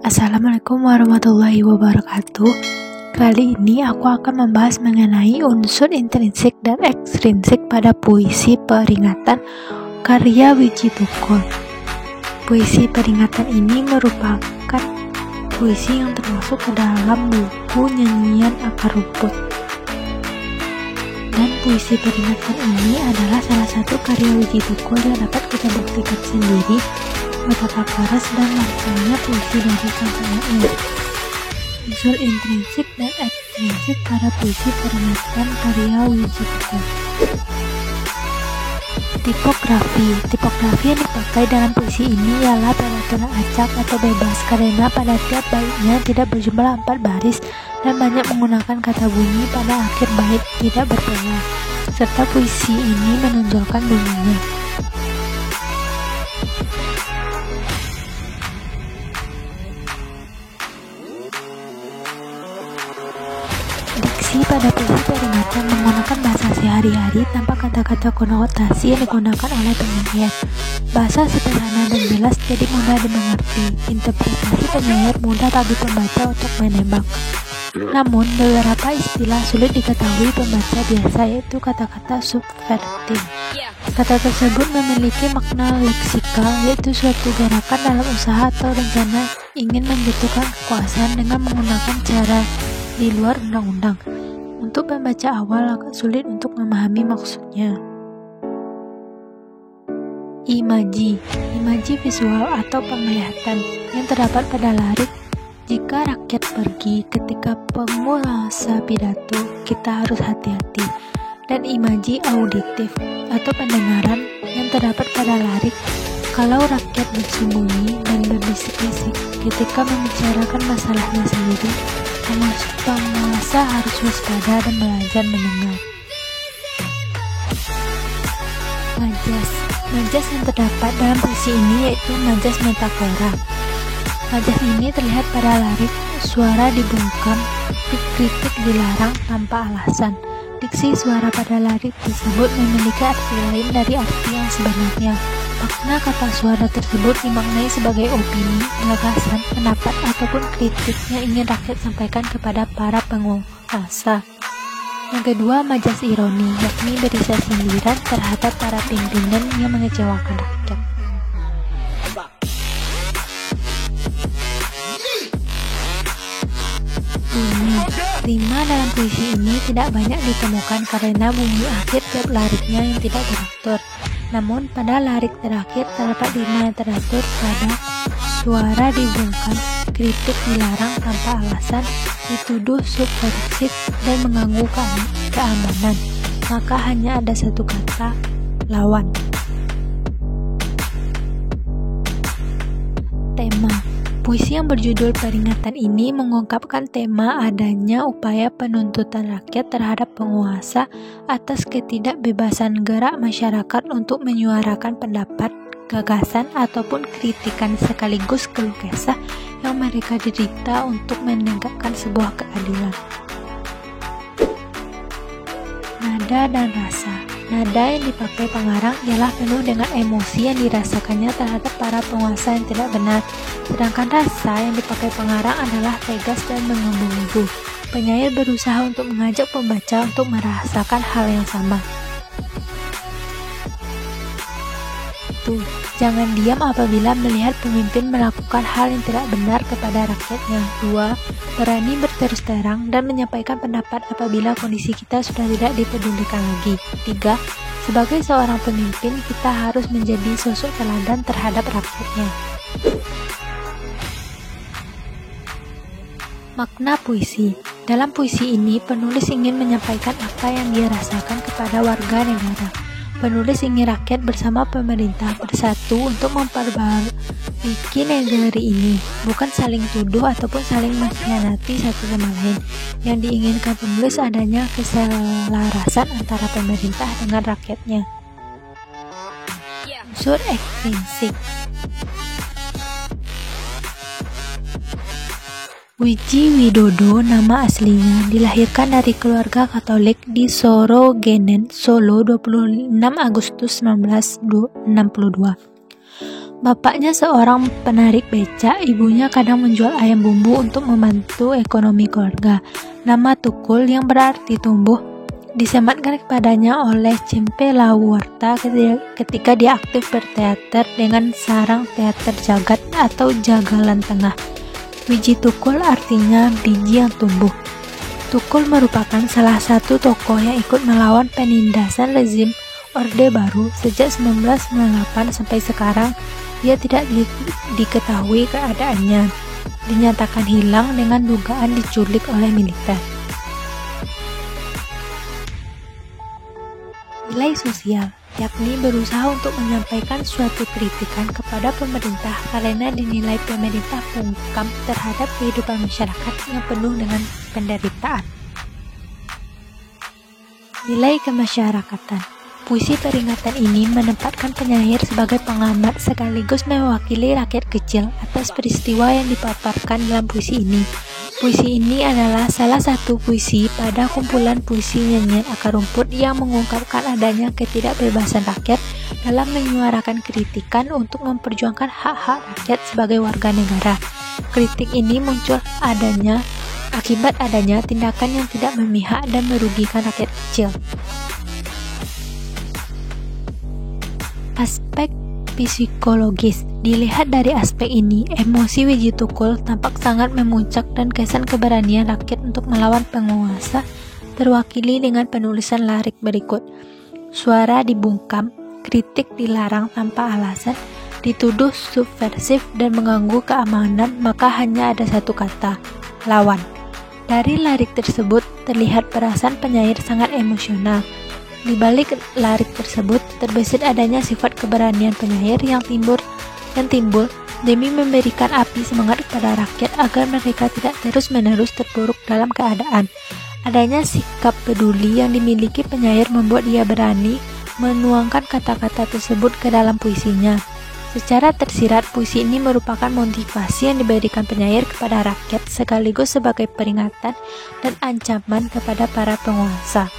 Assalamualaikum warahmatullahi wabarakatuh. Kali ini aku akan membahas mengenai unsur intrinsik dan ekstrinsik pada puisi peringatan karya Wiji Tukul. Puisi peringatan ini merupakan puisi yang termasuk ke dalam buku Nyanyian Akar Rumput. Dan puisi peringatan ini adalah salah satu karya Wiji Tukul yang dapat kita buktikan sendiri betapa keras dan langsungnya puisi dari sang unsur intrinsik dan ekstrinsik pada puisi peringatan karya Wiji Tukul. Tipografi yang dipakai dalam puisi ini ialah peraturan acak atau bebas, karena pada tiap baitnya tidak berjumlah 4 baris dan banyak menggunakan kata bunyi pada akhir bait tidak berpola, serta puisi ini menonjolkan bunyinya. Diksi pada puisi peringatan menggunakan bahasa sehari-hari tanpa kata-kata konotasi yang digunakan oleh penyair. Bahasa sederhana dan jelas jadi mudah dimengerti. Interpretasi penyair mudah bagi pembaca untuk menebak. Namun, beberapa istilah sulit diketahui pembaca biasa, yaitu kata-kata subverting. Kata tersebut memiliki makna leksikal, yaitu suatu gerakan dalam usaha atau rencana ingin menjatuhkan kekuasaan dengan menggunakan cara di luar undang-undang. Untuk pembaca awal agak sulit untuk memahami maksudnya. Imaji visual atau penglihatan yang terdapat pada lirik. Jika rakyat pergi ketika penguasa pidato, kita harus hati-hati. Dan imaji auditif atau pendengaran yang terdapat pada lirik. Kalau rakyat bersembunyi dan berbisik-bisik ketika membicarakan masalahnya sendiri, penguasa harus waspada dan belajar mendengar. Majas yang terdapat dalam puisi ini yaitu majas metafora. Majas ini terlihat pada lirik, suara dibungkam, kritik dilarang tanpa alasan. Diksi suara pada lirik tersebut memiliki arti lain dari arti yang sebenarnya. Makna kata suara tersebut dimaknai sebagai opini, gagasan, pendapat, ataupun kritik yang ingin rakyat sampaikan kepada para penguasa. Yang kedua, majas ironi, yakni berisi sindiran terhadap para pimpinan yang mengecewakan rakyat. Rima dalam puisi ini tidak banyak ditemukan karena bunyi akhir tiap liriknya yang tidak teratur. Namun pada lirik terakhir terdapat rima yang teratur pada suara dibungkam, kritik dilarang tanpa alasan, dituduh subversif dan mengganggu keamanan. Maka hanya ada satu kata, lawan. Tema puisi yang berjudul peringatan ini mengungkapkan tema adanya upaya penuntutan rakyat terhadap penguasa atas ketidakbebasan gerak masyarakat untuk menyuarakan pendapat, gagasan, ataupun kritikan sekaligus keluh kesah yang mereka derita untuk menegakkan sebuah keadilan. Nada dan rasa. Nada yang dipakai pengarang ialah penuh dengan emosi yang dirasakannya terhadap para penguasa yang tidak benar. Sedangkan rasa yang dipakai pengarang adalah tegas dan menggebu-gebu. Penyair berusaha untuk mengajak pembaca untuk merasakan hal yang sama. Jangan diam apabila melihat pemimpin melakukan hal yang tidak benar kepada rakyatnya. 2. Berani berterus terang dan menyampaikan pendapat apabila kondisi kita sudah tidak dipedulikan lagi. 3. Sebagai seorang pemimpin, kita harus menjadi sosok teladan terhadap rakyatnya. Makna puisi. Dalam puisi ini, penulis ingin menyampaikan apa yang dia rasakan kepada warga negara. Penulis ingin rakyat bersama pemerintah bersatu untuk memperbaiki negeri ini, bukan saling tuduh ataupun saling mengkhianati satu sama lain. Yang diinginkan penulis adanya keselarasan antara pemerintah dengan rakyatnya. Unsur ekstrinsik. Wiji Widodo nama aslinya, dilahirkan dari keluarga Katolik di Sorogenen, Solo 26 Agustus 1962. Bapaknya seorang penarik becak, ibunya kadang menjual ayam bumbu untuk membantu ekonomi keluarga. Nama Tukul yang berarti tumbuh disematkan kepadanya oleh Cempe Lawarta ketika dia aktif berteater dengan sarang teater jagat atau jagalan tengah. Wiji Tukul artinya biji yang tumbuh. Tukul merupakan salah satu tokoh yang ikut melawan penindasan rezim Orde Baru sejak 1998 sampai sekarang. Dia tidak diketahui keadaannya, dinyatakan hilang dengan dugaan diculik oleh militer. Nilai sosial, yakni berusaha untuk menyampaikan suatu kritikan kepada pemerintah karena dinilai pemerintah bungkam terhadap kehidupan masyarakat yang penuh dengan penderitaan. Nilai kemasyarakatan. Puisi peringatan ini menempatkan penyair sebagai pengamat sekaligus mewakili rakyat kecil atas peristiwa yang dipaparkan dalam puisi ini. Puisi ini adalah salah satu puisi pada kumpulan puisi nyanyian akar rumput yang mengungkapkan adanya ketidakbebasan rakyat dalam menyuarakan kritikan untuk memperjuangkan hak-hak rakyat sebagai warga negara. Kritik ini muncul akibat adanya tindakan yang tidak memihak dan merugikan rakyat kecil. Aspek psikologis. Dilihat dari aspek ini, emosi Wiji Tukul tampak sangat memuncak dan kesan keberanian rakyat untuk melawan penguasa terwakili dengan penulisan lirik berikut. Suara dibungkam, kritik dilarang tanpa alasan, dituduh subversif dan mengganggu keamanan, maka hanya ada satu kata, lawan. Dari lirik tersebut terlihat perasaan penyair sangat emosional. Di balik lirik tersebut terbesit adanya sifat keberanian penyair yang timbul demi memberikan api semangat kepada rakyat agar mereka tidak terus-menerus terpuruk dalam keadaan. Adanya sikap peduli yang dimiliki penyair membuat dia berani menuangkan kata-kata tersebut ke dalam puisinya. Secara tersirat, puisi ini merupakan motivasi yang diberikan penyair kepada rakyat sekaligus sebagai peringatan dan ancaman kepada para penguasa.